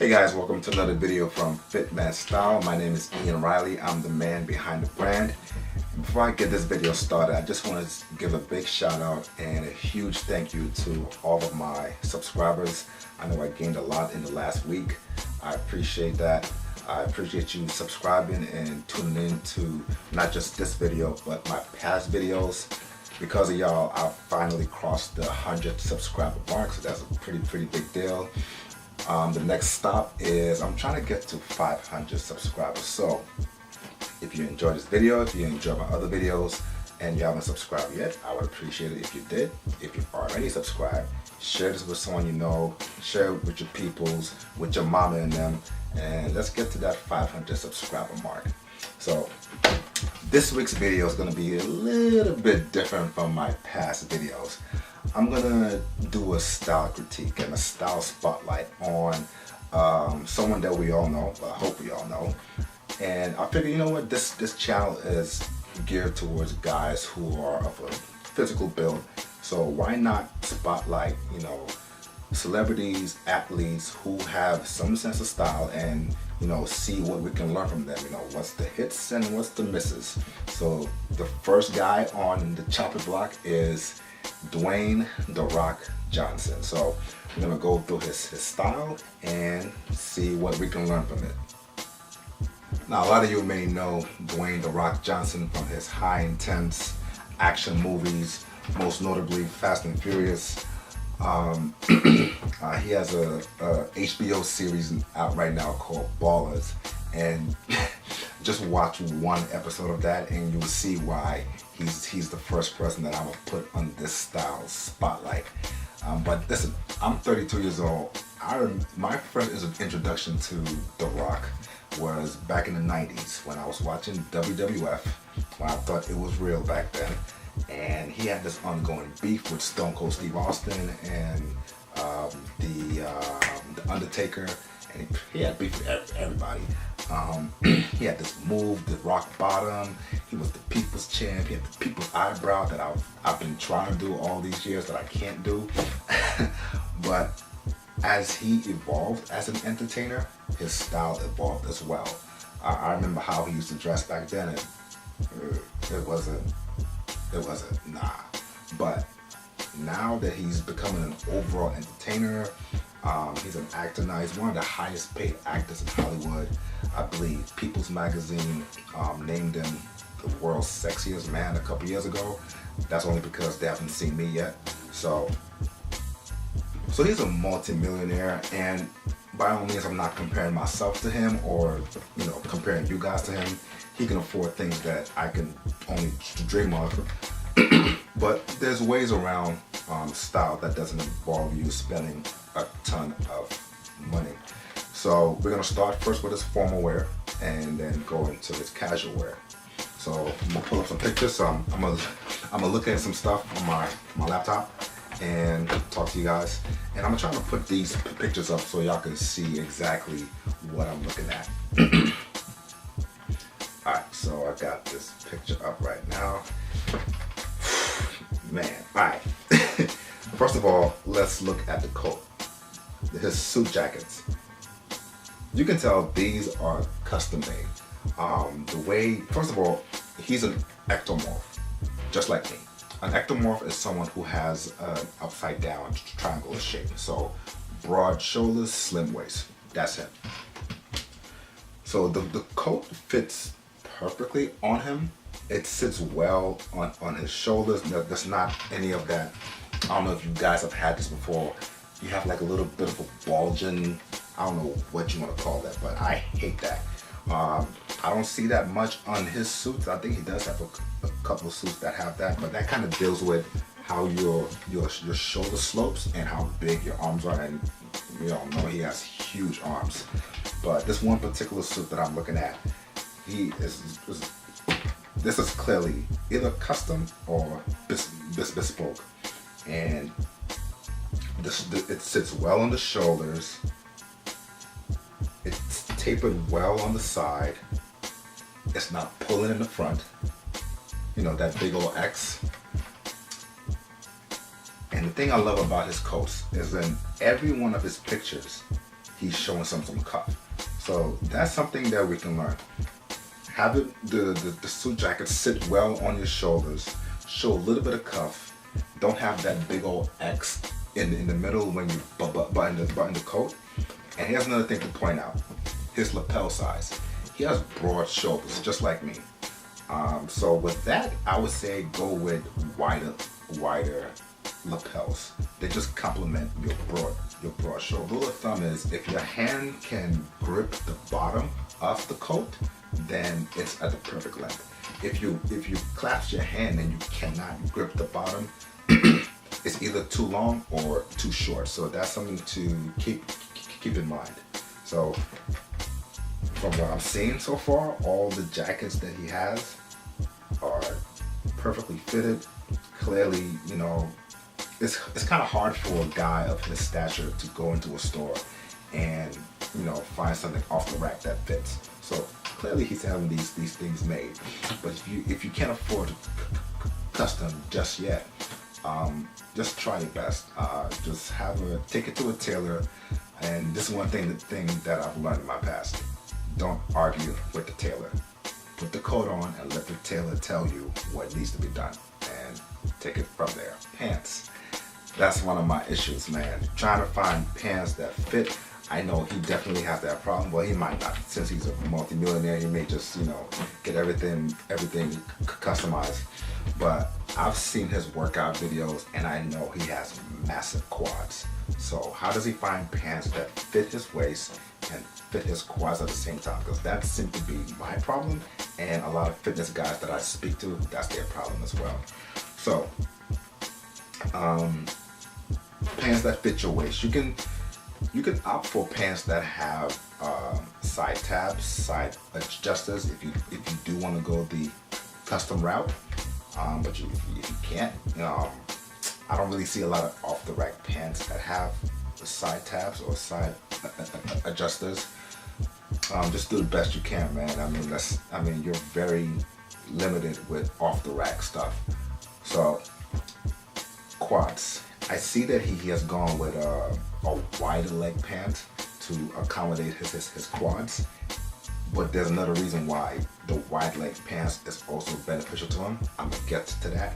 Hey guys, welcome to another video from Fit Man Style. My name is Ian Riley. I'm the man behind the brand. Before I get this video started, I just want to give a big shout out and a huge thank you to all of my subscribers. I know I gained a lot in the last week. I appreciate that. I appreciate you subscribing and tuning in to not just this video, but my past videos. Because of y'all, I finally crossed the 100 subscriber mark, so that's a pretty big deal. The next stop is I'm trying to get to 500 subscribers. So if you enjoyed this video, if you enjoy my other videos and you haven't subscribed yet, I would appreciate it if you did. If you've already subscribed, share this with someone you know, share it with your peoples, with your mama and them, and let's get to that 500 subscriber mark. So this week's video is going to be a little bit different from my past videos. I'm gonna do a style critique and a style spotlight on someone that we all know, well, I hope we all know. And I figure, you know what, this channel is geared towards guys who are of a physical build. So why not spotlight, you know, celebrities, athletes who have some sense of style and, you know, see what we can learn from them. You know, what's the hits and what's the misses. So the first guy on the chopping block is Dwayne "The Rock" Johnson. So we're gonna go through his style and see what we can learn from it. Now, a lot of you may know Dwayne "The Rock" Johnson from his high intense action movies, most notably Fast and Furious. He has a HBO series out right now called Ballers, and just watch one episode of that and you'll see why he's the first person that I would put on this style spotlight. But listen, I'm 32 years old. My first introduction to The Rock was back in the 90s when I was watching WWF, when I thought it was real back then. And he had this ongoing beef with Stone Cold Steve Austin and the Undertaker, and he had beef with everybody. He had this move, the rock bottom. He was the people's champ. He had the people's eyebrow that I've been trying to do all these years that I can't do. But as he evolved as an entertainer, his style evolved as well. I remember how he used to dress back then, and it wasn't nah. But now that he's becoming an overall entertainer, he's an actor now. He's one of the highest paid actors in Hollywood. I believe People's Magazine named him the world's sexiest man a couple years ago. That's only because they haven't seen me yet. So he's a multi-millionaire, and by all means I'm not comparing myself to him or, you know, comparing you guys to him. He can afford things that I can only dream of. But there's ways around style that doesn't involve you spending a ton of money. So we're gonna start first with his formal wear and then go into his casual wear. So I'm gonna pull up some pictures. So I'm gonna look at some stuff on my laptop and talk to you guys. And I'm trying to put these pictures up so y'all can see exactly what I'm looking at. Alright, so I got this picture up right now. Man, alright. First of all, let's look at the coat. His suit jackets. You can tell these are custom made. The way, first of all, he's an ectomorph, just like me. An ectomorph is someone who has an upside down triangle shape. So broad shoulders, slim waist. That's him. So the coat fits perfectly on him. It sits well on his shoulders. There's not any of that. I don't know if you guys have had this before. You have like a little bit of a bulging, I don't know what you want to call that, but I hate that. I don't see that much on his suits. I think he does have a couple of suits that have that, but that kind of deals with how your shoulder slopes and how big your arms are, and you all know he has huge arms. But this one particular suit that I'm looking at, this is clearly either custom or bespoke, and it sits well on the shoulders. It's tapered well on the side. It's not pulling in the front. You know, that big old X. And the thing I love about his coats is in every one of his pictures, he's showing some cuff. So that's something that we can learn. Have the suit jacket sit well on your shoulders, show a little bit of cuff. Don't have that big old X in the middle when you button the coat. And here's another thing to point out: his lapel size. He has broad shoulders, just like me. So with that, I would say go with wider lapels. They just complement your broad shoulder. Rule of thumb is if your hand can grip the bottom of the coat, then it's at the perfect length. If you clasp your hand and you cannot grip the bottom, it's either too long or too short. So that's something to keep in mind. So from what I'm seeing so far, all the jackets that he has are perfectly fitted. Clearly, you know, it's kind of hard for a guy of his stature to go into a store and, you know, find something off the rack that fits. So clearly he's having these things made. But if you can't afford to custom just yet, just try your best. Just take it to a tailor. And this is one thing that I've learned in my past: don't argue with the tailor. Put the coat on and let the tailor tell you what needs to be done, and take it from there. Pants. That's one of my issues, man. Trying to find pants that fit. I know he definitely has that problem. Well, he might not, since he's a multi-millionaire. He may just, you know, get everything customized. But I've seen his workout videos, and I know he has massive quads. So how does he find pants that fit his waist and fit his quads at the same time? Because that seems to be my problem, and a lot of fitness guys that I speak to, that's their problem as well. So pants that fit your waist. You can opt for pants that have side tabs, side adjusters if you do want to go the custom route. But if you can't, you know, I don't really see a lot of off the rack pants that have the side tabs or side adjusters. Just do the best you can, man. I mean, you're very limited with off the rack stuff. So quads. I see that he has gone with a wider leg pant to accommodate his quads. But there's another reason why the wide leg pants is also beneficial to him. I'm gonna get to that.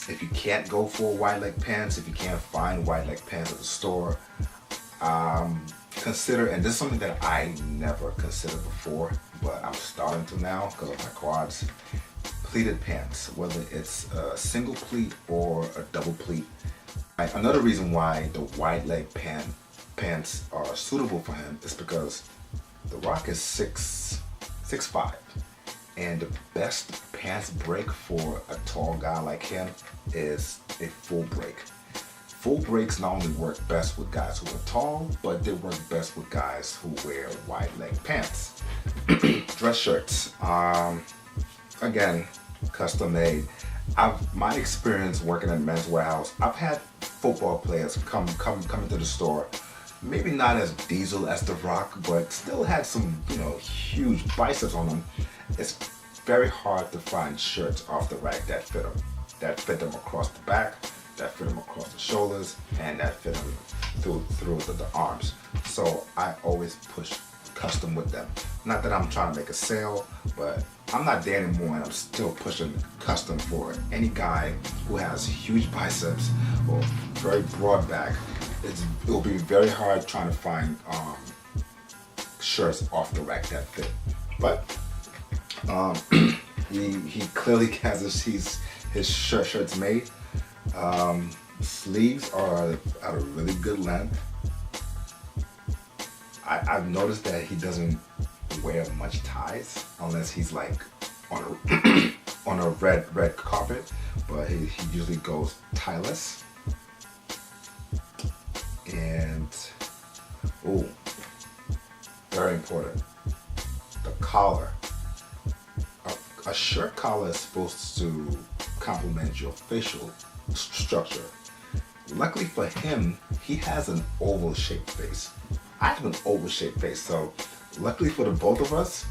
If you can't go for wide leg pants, if you can't find wide leg pants at the store, consider, and this is something that I never considered before, but I'm starting to now because of my quads, pleated pants, whether it's a single pleat or a double pleat. Another reason why the wide leg pants are suitable for him is because The Rock is 6'5", and the best pants break for a tall guy like him is a full break. Full breaks not only work best with guys who are tall, but they work best with guys who wear wide leg pants. Dress shirts, again, custom made. My experience working in Men's Warehouse, I've had football players come into the store, maybe not as diesel as The Rock, but still had some, you know, huge biceps on them. It's very hard to find shirts off the rack that fit them across the back, that fit them across the shoulders, and that fit them through the arms. So I always push custom with them. Not that I'm trying to make a sale, but I'm not there anymore, and I'm still pushing custom for any guy who has huge biceps or very broad back. It will be very hard trying to find shirts off the rack that fit. But he clearly has his shirts made. Sleeves are at a really good length. I've noticed that he doesn't wear much ties unless he's like on a red carpet, but he usually goes tieless. And very important, the collar. A shirt collar is supposed to complement your facial structure. Luckily for him, he has an oval shaped face. I have an oval shaped face, so luckily for the both of us,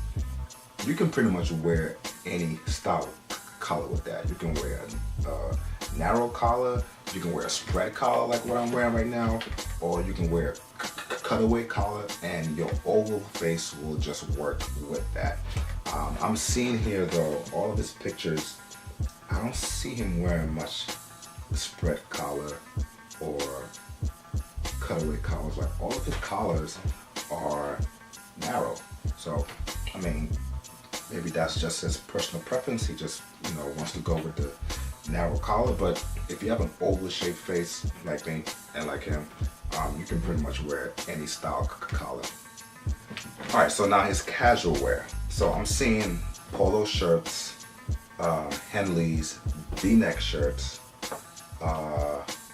you can pretty much wear any style of collar with that. You can wear narrow collar, you can wear a spread collar like what I'm wearing right now, or you can wear cutaway collar, and your oval face will just work with that. I'm seeing here though, all of his pictures, I don't see him wearing much spread collar or cutaway collars. Like all of his collars are narrow. So, I mean, maybe that's just his personal preference. He just, wants to go with the narrow collar. But if you have an oval shaped face like me and like him, you can pretty much wear any style collar. All right, so now his casual wear. So I'm seeing polo shirts, Henleys, V-neck shirts,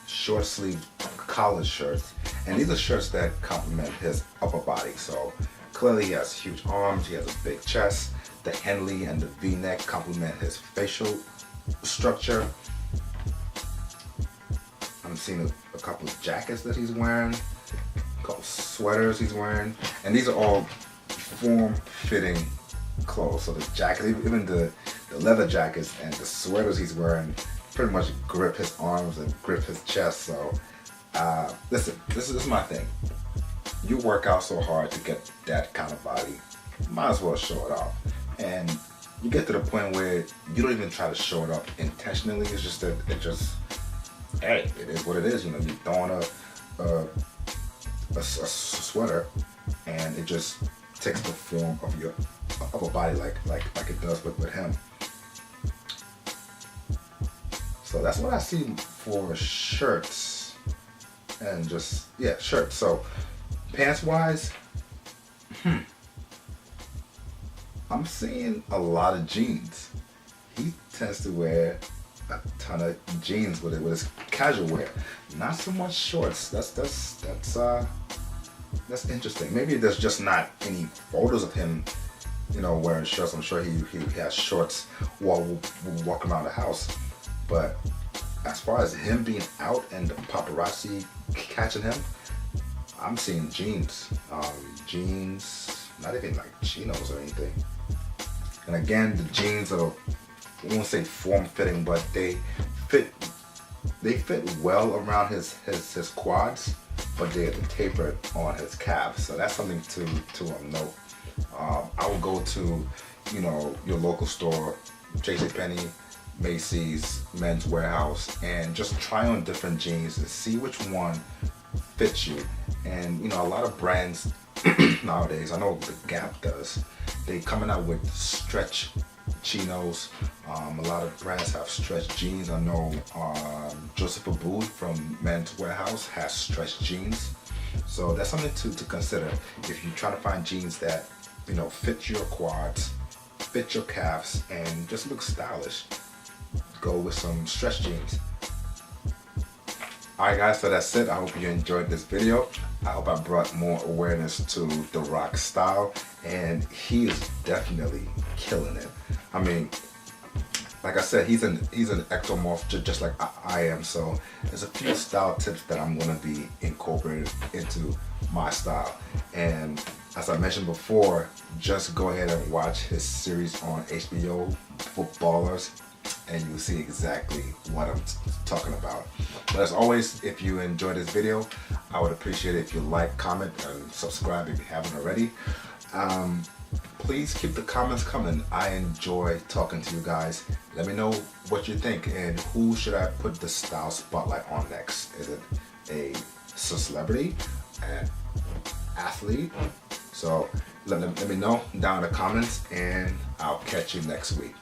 short sleeve collared shirts, and these are shirts that complement his upper body. So clearly he has huge arms, he has a big chest. The Henley and the V-neck complement his facial structure. I'm seeing a couple of jackets that he's wearing, a couple of sweaters he's wearing, and these are all form-fitting clothes. So the jacket, even the leather jackets and the sweaters he's wearing pretty much grip his arms and grip his chest. So listen, this is my thing. You work out so hard to get that kind of body, might as well show it off. And you get to the point where you don't even try to show it up intentionally. It's just that hey, it is what it is. You throw on a sweater, and it just takes the form of your upper body like it does with him. So that's what I see for shirts, and just shirts. So pants wise, I'm seeing a lot of jeans. He tends to wear a ton of jeans with his casual wear. Not so much shorts. That's interesting. Maybe there's just not any photos of him, wearing shorts. I'm sure he has shorts while walking around the house. But as far as him being out and the paparazzi catching him, I'm seeing jeans. Jeans, not even like chinos or anything. And again, the jeans are, I won't say form-fitting, but they fit well around his quads, but they're tapered on his calves. So that's something to note. I would go to, your local store, JCPenney, Macy's, Men's Warehouse, and just try on different jeans and see which one fits you. And a lot of brands nowadays, I know the Gap does, they coming out with stretch chinos. A lot of brands have stretch jeans. I know Joseph Abboud from Men's Warehouse has stretch jeans. So that's something to consider if you try to find jeans that fit your quads, fit your calves, and just look stylish. Go with some stretch jeans. Alright guys, so that's it. I hope you enjoyed this video. I hope I brought more awareness to The Rock's style, and he is definitely killing it. I mean, like I said, he's an ectomorph just like I am, so there's a few style tips that I'm going to be incorporating into my style. And as I mentioned before, just go ahead and watch his series on HBO, Footballers, and you'll see exactly what I'm talking about. But as always, if you enjoyed this video, I would appreciate it if you like, comment, and subscribe if you haven't already. Please keep the comments coming. I enjoy talking to you guys. Let me know what you think, and who should I put the style spotlight on next? Is it a celebrity, an athlete? So let me know down in the comments, and I'll catch you next week.